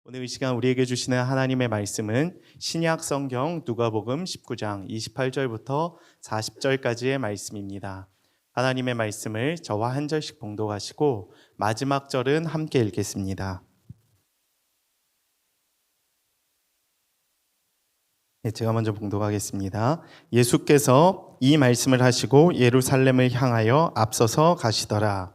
오늘 이 시간 우리에게 주시는 하나님의 말씀은 신약 성경 누가복음 19장 28절부터 40절까지의 말씀입니다. 하나님의 말씀을 저와 한 절씩 봉독하시고 마지막 절은 함께 읽겠습니다. 제가 먼저 봉독하겠습니다. 예수께서 이 말씀을 하시고 예루살렘을 향하여 앞서서 가시더라.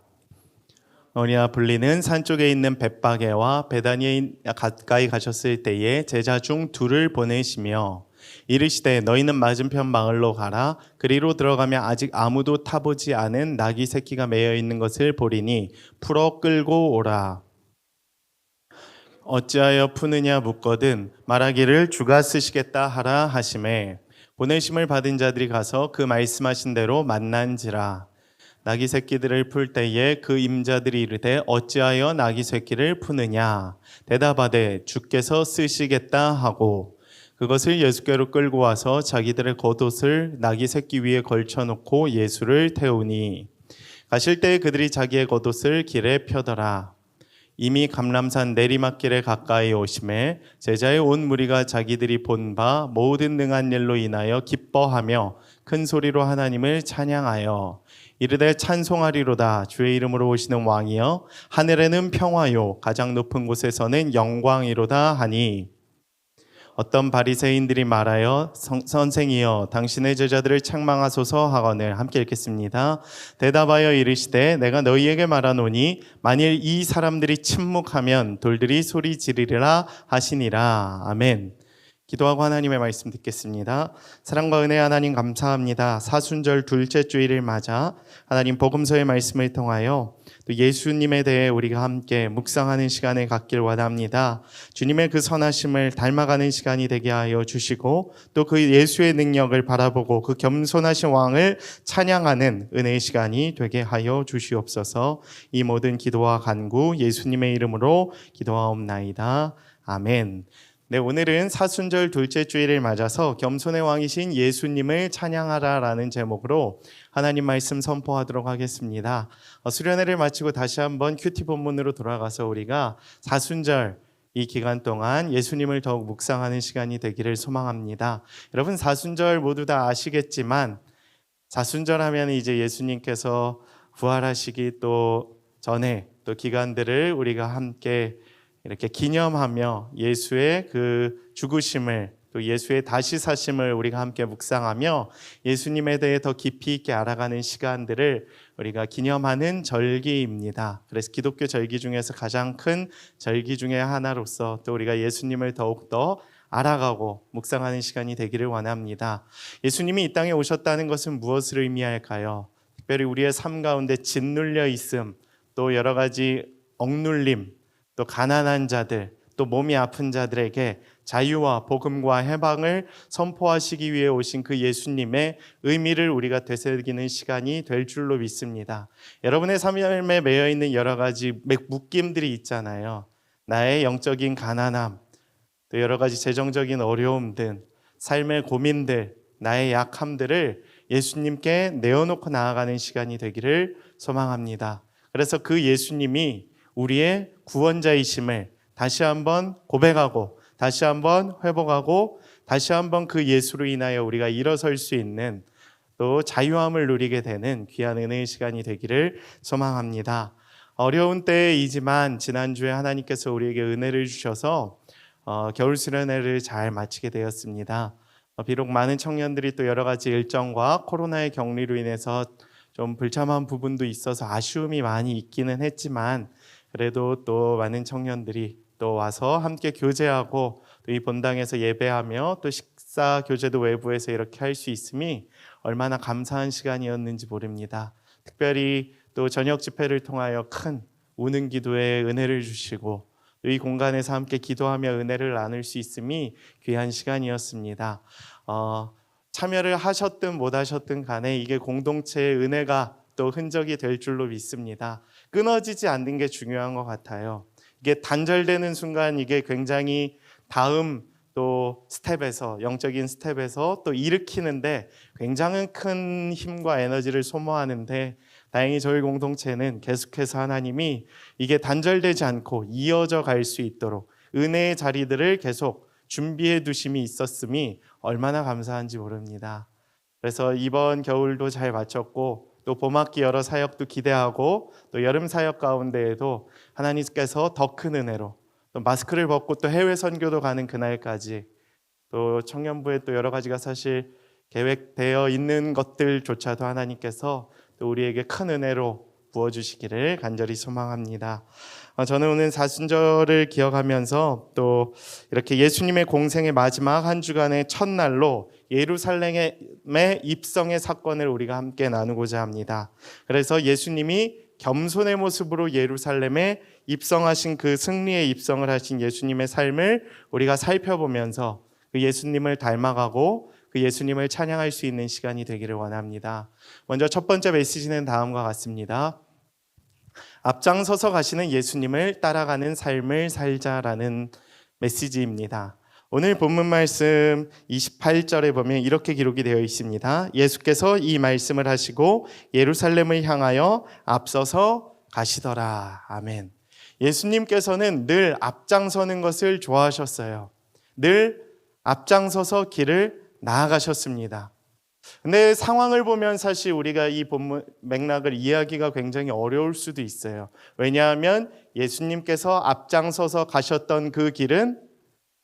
어리나 불리는 산 쪽에 있는 벳바게와 베다니에 가까이 가셨을 때에 제자 중 둘을 보내시며 이르시되 너희는 맞은편 마을로 가라. 그리로 들어가면 아직 아무도 타보지 않은 나귀 새끼가 매여 있는 것을 보리니 풀어 끌고 오라. 어찌하여 푸느냐 묻거든 말하기를 주가 쓰시겠다 하라 하시매 보내심을 받은 자들이 가서 그 말씀하신 대로 만난지라. 나귀 새끼들을 풀 때에 그 임자들이 이르되 어찌하여 나귀 새끼를 푸느냐 대답하되 주께서 쓰시겠다 하고 그것을 예수께로 끌고 와서 자기들의 겉옷을 나귀 새끼 위에 걸쳐놓고 예수를 태우니 가실 때에 그들이 자기의 겉옷을 길에 펴더라. 이미 감람산 내리막길에 가까이 오심에 제자의 온 무리가 자기들이 본 바 모든 능한 일로 인하여 기뻐하며 큰 소리로 하나님을 찬양하여 이르되 찬송하리로다. 주의 이름으로 오시는 왕이여 하늘에는 평화요 가장 높은 곳에서는 영광이로다 하니 어떤 바리새인들이 말하여 선생이여 당신의 제자들을 책망하소서 하거늘. 함께 읽겠습니다. 대답하여 이르시되 내가 너희에게 말하노니 만일 이 사람들이 침묵하면 돌들이 소리 지르리라 하시니라. 아멘. 기도하고 하나님의 말씀 듣겠습니다. 사랑과 은혜 하나님 감사합니다. 사순절 둘째 주일을 맞아 하나님 복음서의 말씀을 통하여 또 예수님에 대해 우리가 함께 묵상하는 시간을 갖길 원합니다. 주님의 그 선하심을 닮아가는 시간이 되게 하여 주시고 또 그 예수의 능력을 바라보고 그 겸손하신 왕을 찬양하는 은혜의 시간이 되게 하여 주시옵소서. 이 모든 기도와 간구 예수님의 이름으로 기도하옵나이다. 아멘. 네, 오늘은 사순절 둘째 주일을 맞아서 겸손의 왕이신 예수님을 찬양하라라는 제목으로 하나님 말씀 선포하도록 하겠습니다. 수련회를 마치고 다시 한번 큐티 본문으로 돌아가서 우리가 사순절 이 기간 동안 예수님을 더욱 묵상하는 시간이 되기를 소망합니다. 여러분 사순절 모두 다 아시겠지만 사순절 하면 이제 예수님께서 부활하시기 또 전에 또 기간들을 우리가 함께 이렇게 기념하며 예수의 그 죽으심을 또 예수의 다시 사심을 우리가 함께 묵상하며 예수님에 대해 더 깊이 있게 알아가는 시간들을 우리가 기념하는 절기입니다. 그래서 기독교 절기 중에서 가장 큰 절기 중에 하나로서 또 우리가 예수님을 더욱더 알아가고 묵상하는 시간이 되기를 원합니다. 예수님이 이 땅에 오셨다는 것은 무엇을 의미할까요? 특별히 우리의 삶 가운데 짓눌려 있음, 또 여러 가지 억눌림, 또 가난한 자들, 또 몸이 아픈 자들에게 자유와 복음과 해방을 선포하시기 위해 오신 그 예수님의 의미를 우리가 되새기는 시간이 될 줄로 믿습니다. 여러분의 삶에 매여 있는 여러 가지 묶임들이 있잖아요. 나의 영적인 가난함, 또 여러 가지 재정적인 어려움들, 삶의 고민들, 나의 약함들을 예수님께 내어놓고 나아가는 시간이 되기를 소망합니다. 그래서 그 예수님이 우리의 구원자이심을 다시 한번 고백하고 다시 한번 회복하고 다시 한번 그 예수로 인하여 우리가 일어설 수 있는 또 자유함을 누리게 되는 귀한 은혜의 시간이 되기를 소망합니다. 어려운 때이지만 지난주에 하나님께서 우리에게 은혜를 주셔서 겨울 수련회를 잘 마치게 되었습니다. 비록 많은 청년들이 또 여러 가지 일정과 코로나의 격리로 인해서 좀 불참한 부분도 있어서 아쉬움이 많이 있기는 했지만 그래도 또 많은 청년들이 또 와서 함께 교제하고 또 이 본당에서 예배하며 또 식사 교제도 외부에서 이렇게 할 수 있음이 얼마나 감사한 시간이었는지 모릅니다. 특별히 또 저녁 집회를 통하여 큰 우는 기도에 은혜를 주시고 또 이 공간에서 함께 기도하며 은혜를 나눌 수 있음이 귀한 시간이었습니다. 참여를 하셨든 못 하셨든 간에 이게 공동체의 은혜가 또 흔적이 될 줄로 믿습니다. 끊어지지 않는 게 중요한 것 같아요. 이게 단절되는 순간 이게 굉장히 다음 또 스텝에서 영적인 스텝에서 또 일으키는데 굉장히 큰 힘과 에너지를 소모하는데 다행히 저희 공동체는 계속해서 하나님이 이게 단절되지 않고 이어져 갈 수 있도록 은혜의 자리들을 계속 준비해 두심이 있었음이 얼마나 감사한지 모릅니다. 그래서 이번 겨울도 잘 마쳤고 또 봄학기 여러 사역도 기대하고 또 여름 사역 가운데에도 하나님께서 더 큰 은혜로 또 마스크를 벗고 또 해외 선교도 가는 그날까지 또 청년부에 또 여러 가지가 사실 계획되어 있는 것들조차도 하나님께서 또 우리에게 큰 은혜로 부어주시기를 간절히 소망합니다. 저는 오늘 사순절을 기억하면서 또 이렇게 예수님의 공생의 마지막 한 주간의 첫날로 예루살렘의 입성의 사건을 우리가 함께 나누고자 합니다. 그래서 예수님이 겸손의 모습으로 예루살렘에 입성하신 그 승리의 입성을 하신 예수님의 삶을 우리가 살펴보면서 그 예수님을 닮아가고 그 예수님을 찬양할 수 있는 시간이 되기를 원합니다. 먼저 첫 번째 메시지는 다음과 같습니다. 앞장서서 가시는 예수님을 따라가는 삶을 살자라는 메시지입니다. 오늘 본문 말씀 28절에 보면 이렇게 기록이 되어 있습니다. 예수께서 이 말씀을 하시고 예루살렘을 향하여 앞서서 가시더라. 아멘. 예수님께서는 늘 앞장서는 것을 좋아하셨어요. 늘 앞장서서 길을 나아가셨습니다. 근데 상황을 보면 사실 우리가 이 본문 맥락을 이해하기가 굉장히 어려울 수도 있어요. 왜냐하면 예수님께서 앞장서서 가셨던 그 길은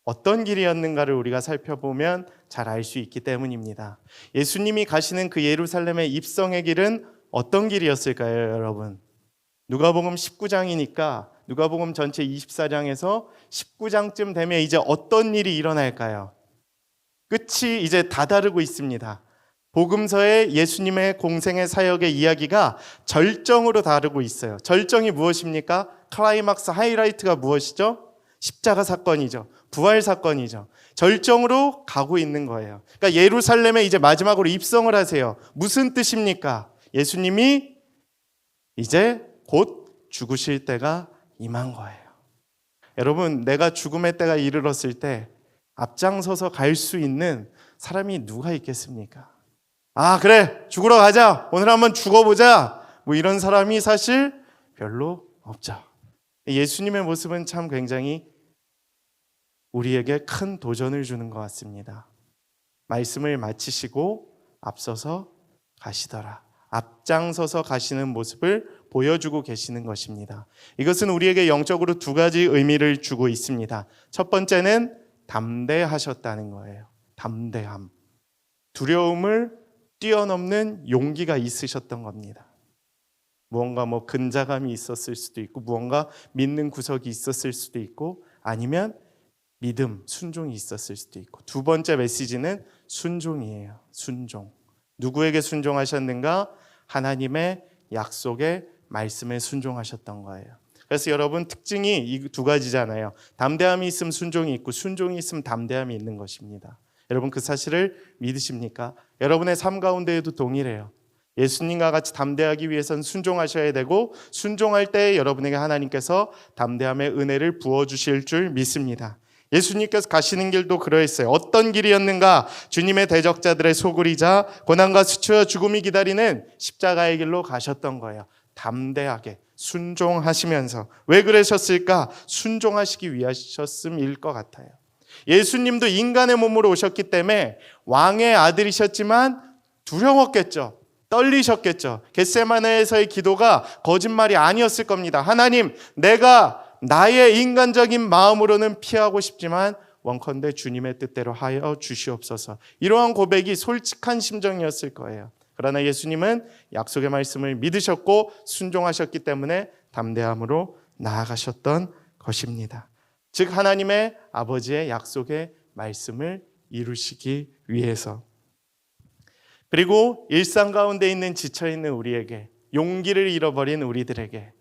어떤 길이었는가를 우리가 살펴보면 잘 알 수 있기 때문입니다. 예수님이 가시는 그 예루살렘의 입성의 길은 어떤 길이었을까요, 여러분? 누가복음 19장이니까 누가복음 전체 24장에서 19장쯤 되면 이제 어떤 일이 일어날까요? 끝이 이제 다다르고 있습니다. 복음서의 예수님의 공생의 사역의 이야기가 절정으로 다루고 있어요. 절정이 무엇입니까? 클라이막스 하이라이트가 무엇이죠? 십자가 사건이죠. 부활 사건이죠. 절정으로 가고 있는 거예요. 그러니까 예루살렘에 이제 마지막으로 입성을 하세요. 무슨 뜻입니까? 예수님이 이제 곧 죽으실 때가 임한 거예요. 여러분, 내가 죽음의 때가 이르렀을 때 앞장서서 갈 수 있는 사람이 누가 있겠습니까? 아, 그래, 죽으러 가자. 오늘 한번 죽어보자. 뭐 이런 사람이 사실 별로 없죠. 예수님의 모습은 참 굉장히 우리에게 큰 도전을 주는 것 같습니다. 말씀을 마치시고 앞서서 가시더라. 앞장서서 가시는 모습을 보여주고 계시는 것입니다. 이것은 우리에게 영적으로 두 가지 의미를 주고 있습니다. 첫 번째는 담대하셨다는 거예요. 담대함. 두려움을 뛰어넘는 용기가 있으셨던 겁니다. 무언가 근자감이 있었을 수도 있고 무언가 믿는 구석이 있었을 수도 있고 아니면 믿음, 순종이 있었을 수도 있고 두 번째 메시지는 순종이에요. 순종. 누구에게 순종하셨는가? 하나님의 약속의 말씀에 순종하셨던 거예요. 그래서 여러분 특징이 이 두 가지잖아요. 담대함이 있으면 순종이 있고 순종이 있으면 담대함이 있는 것입니다. 여러분 그 사실을 믿으십니까? 여러분의 삶 가운데에도 동일해요. 예수님과 같이 담대하기 위해서는 순종하셔야 되고 순종할 때 여러분에게 하나님께서 담대함의 은혜를 부어주실 줄 믿습니다. 예수님께서 가시는 길도 그러했어요. 어떤 길이었는가? 주님의 대적자들의 소굴이자 고난과 수치와 죽음이 기다리는 십자가의 길로 가셨던 거예요. 담대하게 순종하시면서. 왜 그러셨을까? 순종하시기 위하셨음일 것 같아요. 예수님도 인간의 몸으로 오셨기 때문에 왕의 아들이셨지만 두려웠겠죠. 떨리셨겠죠. 겟세마네에서의 기도가 거짓말이 아니었을 겁니다. 하나님, 내가 나의 인간적인 마음으로는 피하고 싶지만 원컨대 주님의 뜻대로 하여 주시옵소서. 이러한 고백이 솔직한 심정이었을 거예요. 그러나 예수님은 약속의 말씀을 믿으셨고 순종하셨기 때문에 담대함으로 나아가셨던 것입니다. 즉 하나님의 아버지의 약속의 말씀을 이루시기 위해서. 그리고 일상 가운데 있는 지쳐있는 우리에게, 용기를 잃어버린 우리들에게,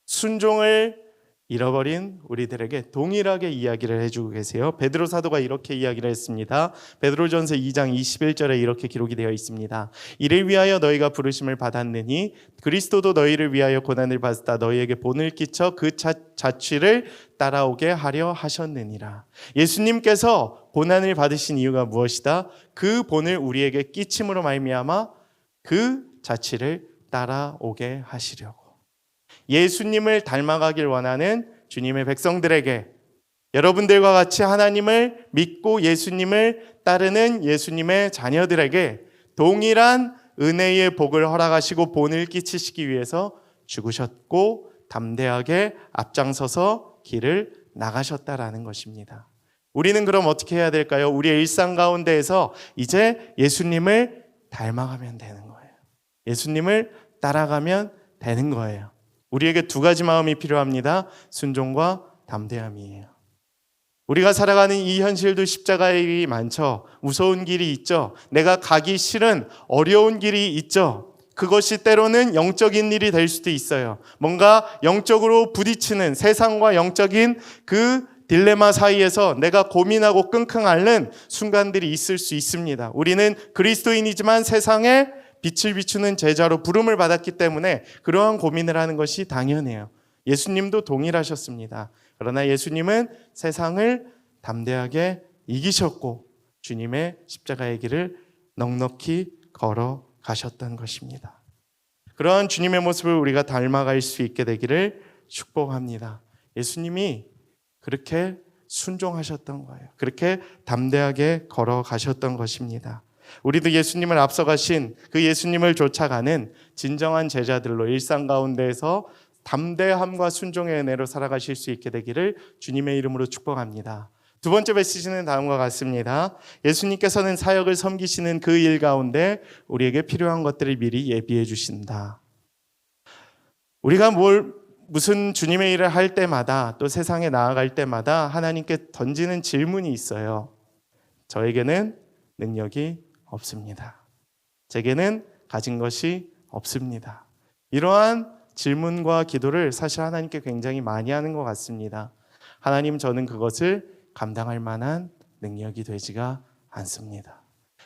순종을 잃어버린 우리들에게 동일하게 이야기를 해주고 계세요. 베드로 사도가 이렇게 이야기를 했습니다. 베드로전서 2장 21절에 이렇게 기록이 되어 있습니다. 이를 위하여 너희가 부르심을 받았느니 그리스도도 너희를 위하여 고난을 받았다. 너희에게 본을 끼쳐 그 자취를 따라오게 하려 하셨느니라. 예수님께서 고난을 받으신 이유가 무엇이다? 그 본을 우리에게 끼침으로 말미암아 그 자취를 따라오게 하시려고. 예수님을 닮아가길 원하는 주님의 백성들에게 여러분들과 같이 하나님을 믿고 예수님을 따르는 예수님의 자녀들에게 동일한 은혜의 복을 허락하시고 본을 끼치시기 위해서 죽으셨고 담대하게 앞장서서 길을 나가셨다라는 것입니다. 우리는 그럼 어떻게 해야 될까요? 우리의 일상 가운데에서 이제 예수님을 닮아가면 되는 거예요. 예수님을 따라가면 되는 거예요. 우리에게 두 가지 마음이 필요합니다. 순종과 담대함이에요. 우리가 살아가는 이 현실도 십자가의 길이 많죠. 무서운 길이 있죠. 내가 가기 싫은 어려운 길이 있죠. 그것이 때로는 영적인 일이 될 수도 있어요. 뭔가 영적으로 부딪히는 세상과 영적인 그 딜레마 사이에서 내가 고민하고 끙끙 앓는 순간들이 있을 수 있습니다. 우리는 그리스도인이지만 세상에 빛을 비추는 제자로 부름을 받았기 때문에 그러한 고민을 하는 것이 당연해요. 예수님도 동일하셨습니다. 그러나 예수님은 세상을 담대하게 이기셨고 주님의 십자가의 길을 넉넉히 걸어가셨던 것입니다. 그러한 주님의 모습을 우리가 닮아갈 수 있게 되기를 축복합니다. 예수님이 그렇게 순종하셨던 거예요. 그렇게 담대하게 걸어가셨던 것입니다. 우리도 예수님을 앞서가신 그 예수님을 쫓아가는 진정한 제자들로 일상 가운데에서 담대함과 순종의 은혜로 살아가실 수 있게 되기를 주님의 이름으로 축복합니다. 두 번째 메시지는 다음과 같습니다. 예수님께서는 사역을 섬기시는 그 일 가운데 우리에게 필요한 것들을 미리 예비해 주신다. 우리가 무슨 주님의 일을 할 때마다 또 세상에 나아갈 때마다 하나님께 던지는 질문이 있어요. 저에게는 능력이 없습니다. 제게는 가진 것이 없습니다. 이러한 질문과 기도를 사실 하나님께 굉장히 많이 하는 것 같습니다. 하나님, 저는 그것을 감당할 만한 능력이 되지가 않습니다.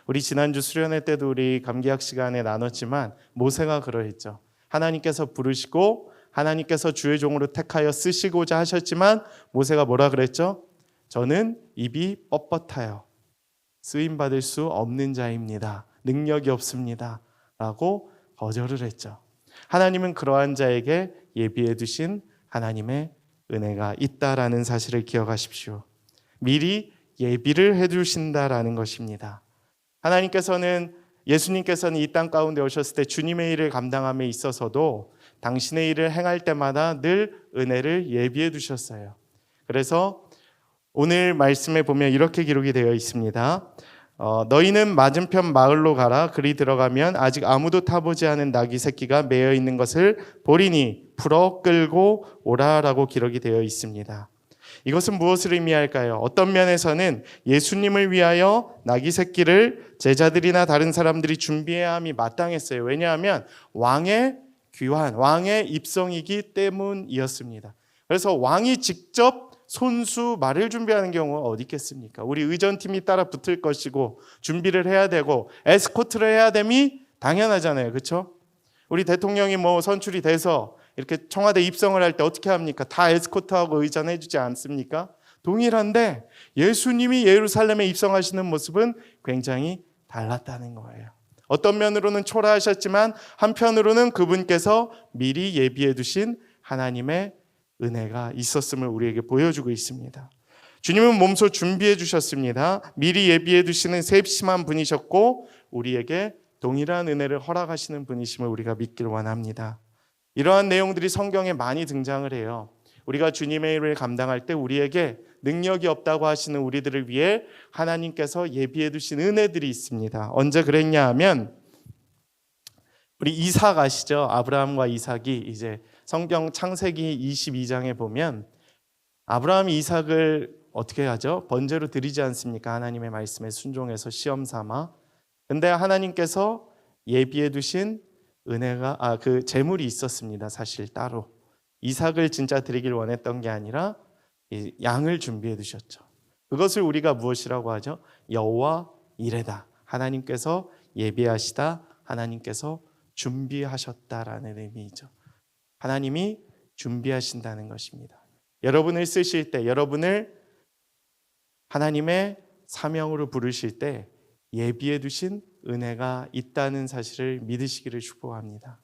우리 지난주 수련회 때도 우리 감기학 시간에 나눴지만 모세가 그러했죠. 하나님께서 부르시고 하나님께서 주의 종으로 택하여 쓰시고자 하셨지만 모세가 뭐라 그랬죠? 저는 입이 뻣뻣하여 쓰임받을 수 없는 자입니다. 능력이 없습니다. 라고 거절을 했죠. 하나님은 그러한 자에게 예비해 두신 하나님의 은혜가 있다라는 사실을 기억하십시오. 미리 예비를 해 두신다라는 것입니다. 예수님께서는 이 땅 가운데 오셨을 때 주님의 일을 감당함에 있어서도 당신의 일을 행할 때마다 늘 은혜를 예비해 두셨어요. 그래서 오늘 말씀에 보면 이렇게 기록이 되어 있습니다. 너희는 맞은편 마을로 가라. 그리 들어가면 아직 아무도 타보지 않은 나귀 새끼가 매여 있는 것을 보리니 풀어 끌고 오라라고 기록이 되어 있습니다. 이것은 무엇을 의미할까요? 어떤 면에서는 예수님을 위하여 나귀 새끼를 제자들이나 다른 사람들이 준비해야 함이 마땅했어요. 왜냐하면 왕의 귀환, 왕의 입성이기 때문이었습니다. 그래서 왕이 직접 손수 말을 준비하는 경우가 어디 있겠습니까? 우리 의전팀이 따라 붙을 것이고 준비를 해야 되고 에스코트를 해야 됨이 당연하잖아요. 그렇죠? 우리 대통령이 선출이 돼서 이렇게 청와대 입성을 할 때 어떻게 합니까? 다 에스코트하고 의전해 주지 않습니까? 동일한데 예수님이 예루살렘에 입성하시는 모습은 굉장히 달랐다는 거예요. 어떤 면으로는 초라하셨지만 한편으로는 그분께서 미리 예비해 두신 하나님의 은혜가 있었음을 우리에게 보여주고 있습니다. 주님은 몸소 준비해 주셨습니다. 미리 예비해 두시는 세심한 분이셨고 우리에게 동일한 은혜를 허락하시는 분이심을 우리가 믿기를 원합니다. 이러한 내용들이 성경에 많이 등장을 해요. 우리가 주님의 일을 감당할 때 우리에게 능력이 없다고 하시는 우리들을 위해 하나님께서 예비해 두신 은혜들이 있습니다. 언제 그랬냐 하면 우리 이삭 아시죠? 아브라함과 이삭이 이제 성경 창세기 22장에 보면 아브라함이 이삭을 어떻게 하죠? 번제로 드리지 않습니까? 하나님의 말씀에 순종해서 시험 삼아. 근데 하나님께서 예비해 두신 은혜가 그 제물이 있었습니다. 사실 따로 이삭을 진짜 드리길 원했던 게 아니라 양을 준비해 두셨죠. 그것을 우리가 무엇이라고 하죠? 여호와 이레다. 하나님께서 예비하시다. 하나님께서 준비하셨다라는 의미이죠. 하나님이 준비하신다는 것입니다. 여러분을 쓰실 때, 여러분을 하나님의 사명으로 부르실 때 예비해 두신 은혜가 있다는 사실을 믿으시기를 축복합니다.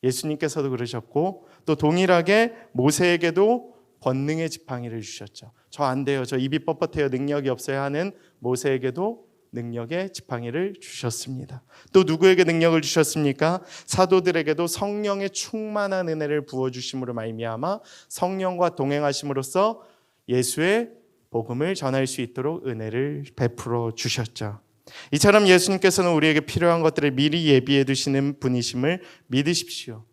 예수님께서도 그러셨고 또 동일하게 모세에게도 권능의 지팡이를 주셨죠. 저 안 돼요, 저 입이 뻣뻣해요, 능력이 없어요 하는 모세에게도 능력의 지팡이를 주셨습니다. 또 누구에게 능력을 주셨습니까? 사도들에게도 성령의 충만한 은혜를 부어주심으로 말미암아 성령과 동행하심으로써 예수의 복음을 전할 수 있도록 은혜를 베풀어 주셨죠. 이처럼 예수님께서는 우리에게 필요한 것들을 미리 예비해 두시는 분이심을 믿으십시오.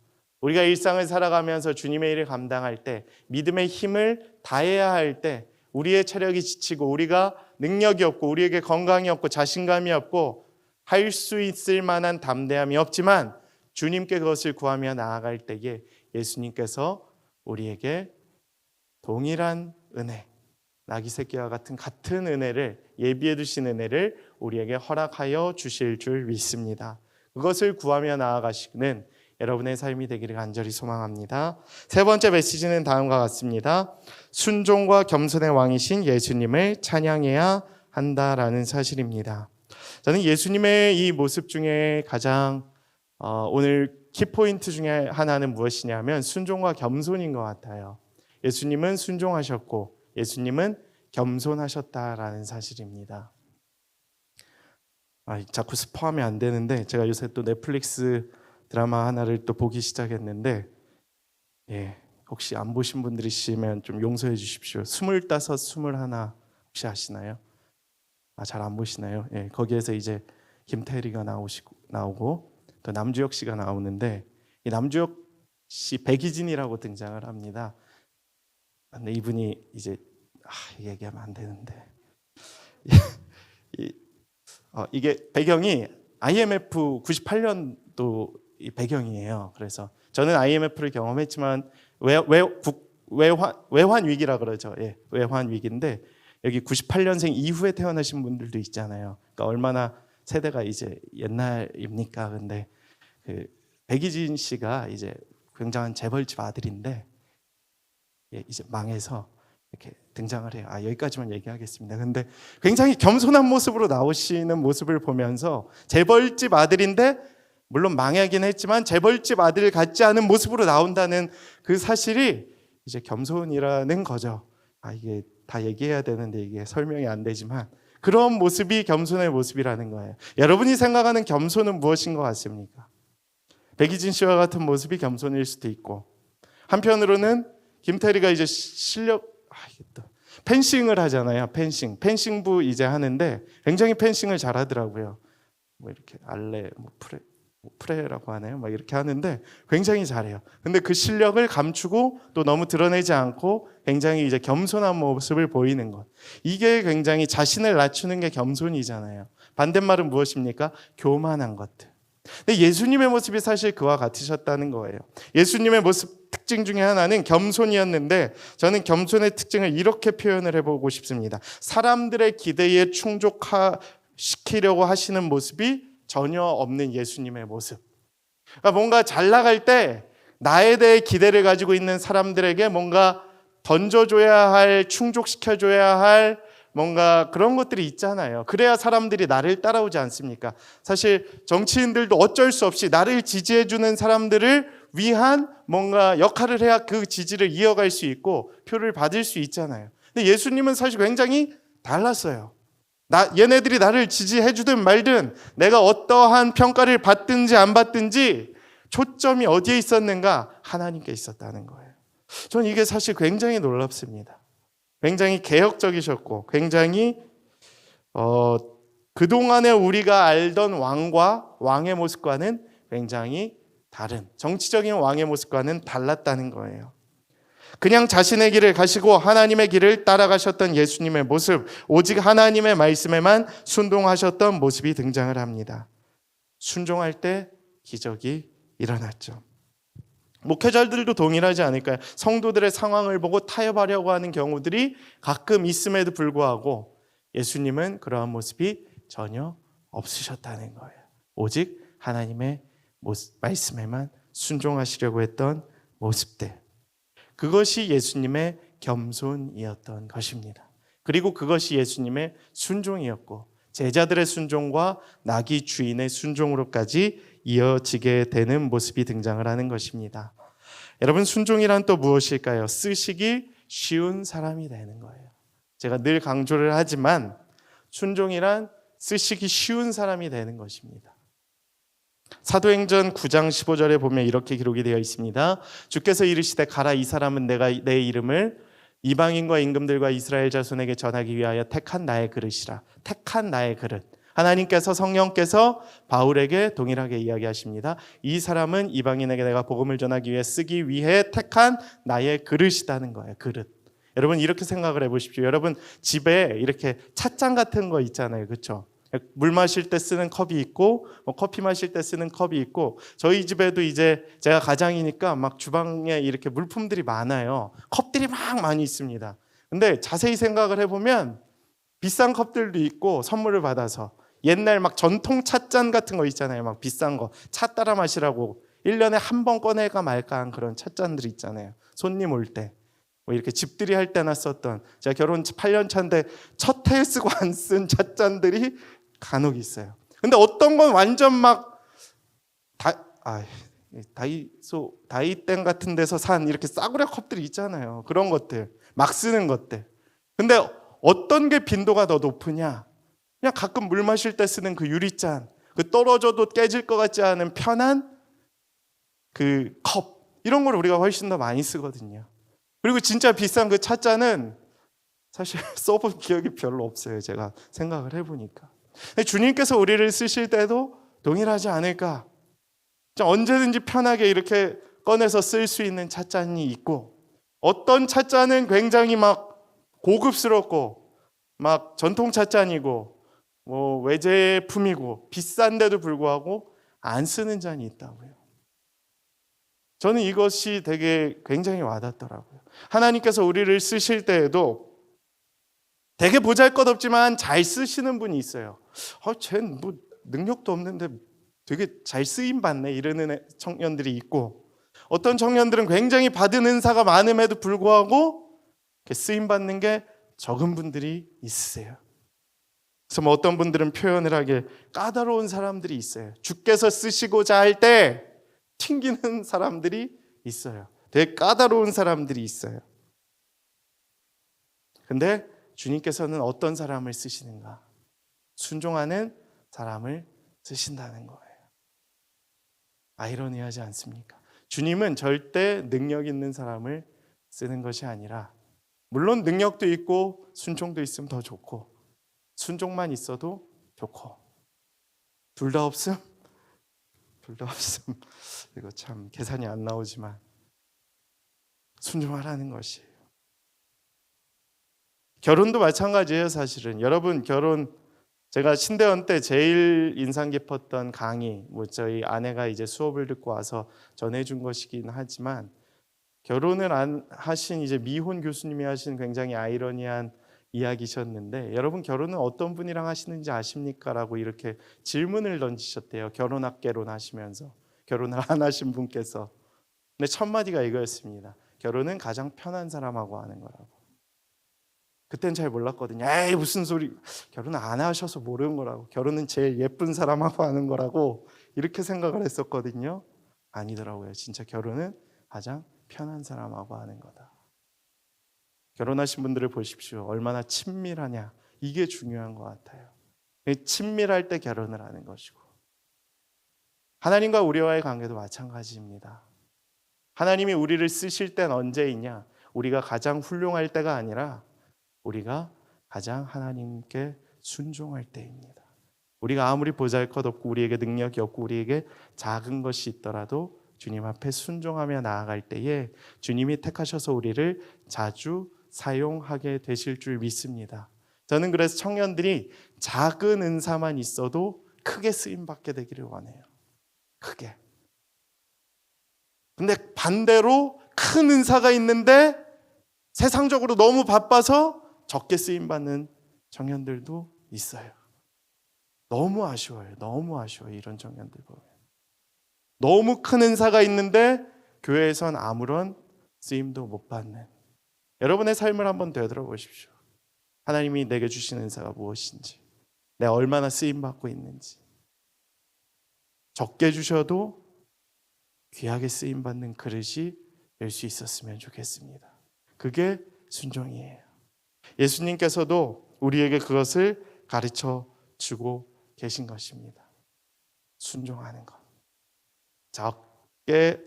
우리가 일상을 살아가면서 주님의 일을 감당할 때, 믿음의 힘을 다해야 할 때 우리의 체력이 지치고 우리가 능력이 없고 우리에게 건강이 없고 자신감이 없고 할 수 있을 만한 담대함이 없지만 주님께 그것을 구하며 나아갈 때에 예수님께서 우리에게 동일한 은혜, 나귀 새끼와 같은 은혜를, 예비해 두신 은혜를 우리에게 허락하여 주실 줄 믿습니다. 그것을 구하며 나아가시는 여러분의 삶이 되기를 간절히 소망합니다. 세 번째 메시지는 다음과 같습니다. 순종과 겸손의 왕이신 예수님을 찬양해야 한다라는 사실입니다. 저는 예수님의 이 모습 중에 가장 오늘 키포인트 중에 하나는 무엇이냐면 순종과 겸손인 것 같아요. 예수님은 순종하셨고 예수님은 겸손하셨다라는 사실입니다. 자꾸 스포하면 안 되는데 제가 요새 또 넷플릭스 드라마 하나를 또 보기 시작했는데, 혹시 안 보신 분들이시면 좀 용서해 주십시오. 25, 21 혹시 아시나요? 잘 안 보시나요? 거기에서 이제 김태리가 나오고 또 남주혁 씨가 나오는데, 이 남주혁 씨 백이진이라고 등장을 합니다. 근데 이분이 이제 얘기하면 안 되는데 이게 배경이 IMF 98년도 배경이에요. 그래서 저는 IMF를 경험했지만 외환 위기라 그러죠. 외환 위기인데 여기 98년생 이후에 태어나신 분들도 있잖아요. 그러니까 얼마나 세대가 이제 옛날입니까? 근데 그 백이진 씨가 이제 굉장한 재벌집 아들인데 이제 망해서 이렇게 등장을 해요. 여기까지만 얘기하겠습니다. 근데 굉장히 겸손한 모습으로 나오시는 모습을 보면서 재벌집 아들인데 물론 망하긴 했지만 재벌집 아들 같지 않은 모습으로 나온다는 그 사실이 이제 겸손이라는 거죠. 이게 다 얘기해야 되는데 이게 설명이 안 되지만 그런 모습이 겸손의 모습이라는 거예요. 여러분이 생각하는 겸손은 무엇인 것 같습니까? 백이진 씨와 같은 모습이 겸손일 수도 있고, 한편으로는 김태리가 이제 펜싱을 하잖아요. 펜싱부 이제 하는데 굉장히 펜싱을 잘하더라고요. 이렇게 알레, 프레라고 하나요? 이렇게 하는데 굉장히 잘해요. 근데 그 실력을 감추고 또 너무 드러내지 않고 굉장히 이제 겸손한 모습을 보이는 것. 이게 굉장히 자신을 낮추는 게 겸손이잖아요. 반대말은 무엇입니까? 교만한 것들. 근데 예수님의 모습이 사실 그와 같으셨다는 거예요. 예수님의 모습 특징 중에 하나는 겸손이었는데 저는 겸손의 특징을 이렇게 표현을 해보고 싶습니다. 사람들의 기대에 충족시키려고 하시는 모습이 전혀 없는 예수님의 모습. 그러니까 뭔가 잘 나갈 때 나에 대해 기대를 가지고 있는 사람들에게 뭔가 던져줘야 할, 충족시켜줘야 할 뭔가 그런 것들이 있잖아요. 그래야 사람들이 나를 따라오지 않습니까? 사실 정치인들도 어쩔 수 없이 나를 지지해주는 사람들을 위한 뭔가 역할을 해야 그 지지를 이어갈 수 있고 표를 받을 수 있잖아요. 근데 예수님은 사실 굉장히 달랐어요. 얘네들이 나를 지지해주든 말든 내가 어떠한 평가를 받든지 안 받든지 초점이 어디에 있었는가? 하나님께 있었다는 거예요. 저는 이게 사실 굉장히 놀랍습니다. 굉장히 개혁적이셨고 굉장히 그동안에 우리가 알던 왕의 모습과는 굉장히 다른, 정치적인 왕의 모습과는 달랐다는 거예요. 그냥 자신의 길을 가시고 하나님의 길을 따라가셨던 예수님의 모습, 오직 하나님의 말씀에만 순종하셨던 모습이 등장을 합니다. 순종할 때 기적이 일어났죠. 목회자들도 동일하지 않을까요? 성도들의 상황을 보고 타협하려고 하는 경우들이 가끔 있음에도 불구하고 예수님은 그러한 모습이 전혀 없으셨다는 거예요. 오직 하나님의 말씀에만 순종하시려고 했던 모습들. 그것이 예수님의 겸손이었던 것입니다. 그리고 그것이 예수님의 순종이었고 제자들의 순종과 나귀 주인의 순종으로까지 이어지게 되는 모습이 등장을 하는 것입니다. 여러분, 순종이란 또 무엇일까요? 쓰시기 쉬운 사람이 되는 거예요. 제가 늘 강조를 하지만 순종이란 쓰시기 쉬운 사람이 되는 것입니다. 사도행전 9장 15절에 보면 이렇게 기록이 되어 있습니다. 주께서 이르시되 가라, 이 사람은 내가 내 이름을 이방인과 임금들과 이스라엘 자손에게 전하기 위하여 택한 나의 그릇이라. 택한 나의 그릇. 하나님께서, 성령께서 바울에게 동일하게 이야기하십니다. 이 사람은 이방인에게 내가 복음을 전하기 위해 쓰기 위해 택한 나의 그릇이라는 거예요. 그릇. 여러분 이렇게 생각을 해보십시오. 여러분 집에 이렇게 찻잔 같은 거 있잖아요. 그렇죠? 물 마실 때 쓰는 컵이 있고 뭐 커피 마실 때 쓰는 컵이 있고, 저희 집에도 이제 제가 가장이니까 막 주방에 이렇게 물품들이 많아요. 컵들이 막 많이 있습니다. 근데 자세히 생각을 해보면 비싼 컵들도 있고, 선물을 받아서 옛날 막 전통 찻잔 같은 거 있잖아요. 막 비싼 거 차 따라 마시라고 1년에 한 번 꺼내가 말까 한 그런 찻잔들 있잖아요. 손님 올 때 뭐 이렇게 집들이 할 때나 썼던, 제가 결혼 8년 차인데 첫 해에 쓰고 안 쓴 찻잔들이 간혹 있어요. 근데 어떤 건 완전 막 다이땡 같은 데서 산 이렇게 싸구려 컵들이 있잖아요. 그런 것들 막 쓰는 것들. 근데 어떤 게 빈도가 더 높으냐? 그냥 가끔 물 마실 때 쓰는 그 유리잔, 그 떨어져도 깨질 것 같지 않은 편한 그 컵, 이런 걸 우리가 훨씬 더 많이 쓰거든요. 그리고 진짜 비싼 그 찻잔은 사실 써본 기억이 별로 없어요. 제가 생각을 해보니까. 주님께서 우리를 쓰실 때도 동일하지 않을까? 언제든지 편하게 이렇게 꺼내서 쓸 수 있는 찻잔이 있고, 어떤 찻잔은 굉장히 막 고급스럽고 막 전통 찻잔이고 뭐 외제품이고 비싼데도 불구하고 안 쓰는 잔이 있다고요. 저는 이것이 되게 굉장히 와닿더라고요. 하나님께서 우리를 쓰실 때에도 되게 보잘것없지만 잘 쓰시는 분이 있어요. 쟤는 뭐 능력도 없는데 되게 잘 쓰임 받네 이러는 청년들이 있고, 어떤 청년들은 굉장히 받은 은사가 많음에도 불구하고 쓰임 받는 게 적은 분들이 있으세요. 그래서 뭐 어떤 분들은 표현을 하기에 까다로운 사람들이 있어요. 주께서 쓰시고자 할 때 튕기는 사람들이 있어요. 되게 까다로운 사람들이 있어요. 근데 주님께서는 어떤 사람을 쓰시는가? 순종하는 사람을 쓰신다는 거예요. 아이러니하지 않습니까? 주님은 절대 능력 있는 사람을 쓰는 것이 아니라, 물론 능력도 있고 순종도 있으면 더 좋고 순종만 있어도 좋고, 둘 다 없음 이거 참 계산이 안 나오지만 순종하라는 것이에요. 결혼도 마찬가지예요. 사실은 여러분, 결혼, 제가 신대원 때 제일 인상 깊었던 강의, 뭐 저희 아내가 이제 수업을 듣고 와서 전해준 것이긴 하지만, 결혼을 안 하신 이제 미혼 교수님이 하신 굉장히 아이러니한 이야기셨는데, 여러분 결혼은 어떤 분이랑 하시는지 아십니까? 라고 이렇게 질문을 던지셨대요. 결혼학개론 하시면서, 결혼을 안 하신 분께서. 근데 첫 마디가 이거였습니다. 결혼은 가장 편한 사람하고 하는 거라고. 그땐 잘 몰랐거든요. 에이 무슨 소리, 결혼 안 하셔서 모르는 거라고, 결혼은 제일 예쁜 사람하고 하는 거라고 이렇게 생각을 했었거든요. 아니더라고요. 진짜 결혼은 가장 편한 사람하고 하는 거다. 결혼하신 분들을 보십시오. 얼마나 친밀하냐, 이게 중요한 것 같아요. 친밀할 때 결혼을 하는 것이고, 하나님과 우리와의 관계도 마찬가지입니다. 하나님이 우리를 쓰실 땐 언제이냐? 우리가 가장 훌륭할 때가 아니라 우리가 가장 하나님께 순종할 때입니다. 우리가 아무리 보잘것없고 우리에게 능력이 없고 우리에게 작은 것이 있더라도 주님 앞에 순종하며 나아갈 때에 주님이 택하셔서 우리를 자주 사용하게 되실 줄 믿습니다. 저는 그래서 청년들이 작은 은사만 있어도 크게 쓰임받게 되기를 원해요. 크게. 근데 반대로 큰 은사가 있는데 세상적으로 너무 바빠서 적게 쓰임받는 청년들도 있어요. 너무 아쉬워요. 너무 아쉬워요. 이런 청년들 보면. 너무 큰 은사가 있는데 교회에선 아무런 쓰임도 못 받는. 여러분의 삶을 한번 되돌아보십시오. 하나님이 내게 주신 은사가 무엇인지, 내가 얼마나 쓰임받고 있는지. 적게 주셔도 귀하게 쓰임받는 그릇이 될 수 있었으면 좋겠습니다. 그게 순종이에요. 예수님께서도 우리에게 그것을 가르쳐 주고 계신 것입니다. 순종하는 것. 적게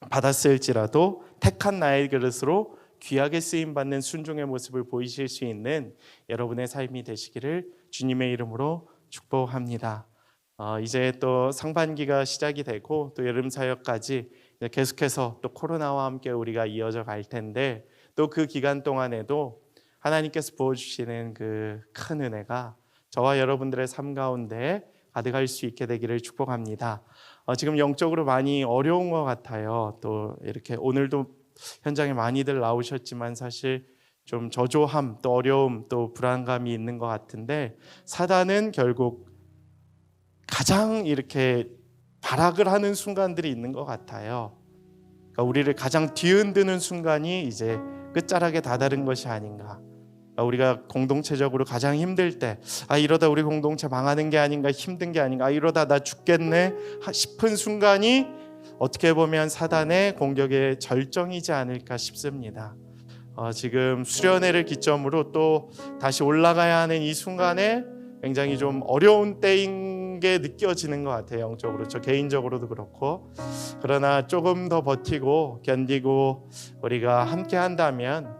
받았을지라도 택한 나의 그릇으로 귀하게 쓰임받는 순종의 모습을 보이실 수 있는 여러분의 삶이 되시기를 주님의 이름으로 축복합니다. 이제 또 상반기가 시작이 되고 또 여름 사역까지 계속해서 또 코로나와 함께 우리가 이어져 갈 텐데, 또 그 기간 동안에도 하나님께서 부어주시는 그 큰 은혜가 저와 여러분들의 삶 가운데 가득할 수 있게 되기를 축복합니다. 지금 영적으로 많이 어려운 것 같아요. 또 이렇게 오늘도 현장에 많이들 나오셨지만 사실 좀 저조함, 또 어려움, 또 불안감이 있는 것 같은데, 사단은 결국 가장 이렇게 발악을 하는 순간들이 있는 것 같아요. 그러니까 우리를 가장 뒤흔드는 순간이 이제 끝자락에 다다른 것이 아닌가. 우리가 공동체적으로 가장 힘들 때, 이러다 우리 공동체 망하는 게 아닌가, 힘든 게 아닌가, 이러다 나 죽겠네 싶은 순간이 어떻게 보면 사단의 공격의 절정이지 않을까 싶습니다. 지금 수련회를 기점으로 또 다시 올라가야 하는 이 순간에 굉장히 좀 어려운 때인 게 느껴지는 것 같아요. 영적으로, 저 개인적으로도 그렇고. 그러나 조금 더 버티고 견디고 우리가 함께 한다면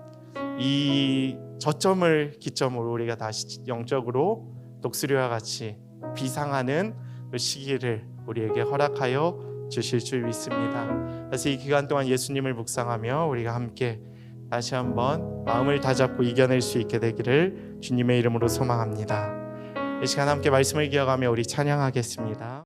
이 저점을 기점으로 우리가 다시 영적으로 독수리와 같이 비상하는 그 시기를 우리에게 허락하여 주실 줄 믿습니다. 그래서 이 기간 동안 예수님을 묵상하며 우리가 함께 다시 한번 마음을 다잡고 이겨낼 수 있게 되기를 주님의 이름으로 소망합니다. 이 시간 함께 말씀을 기억하며 우리 찬양하겠습니다.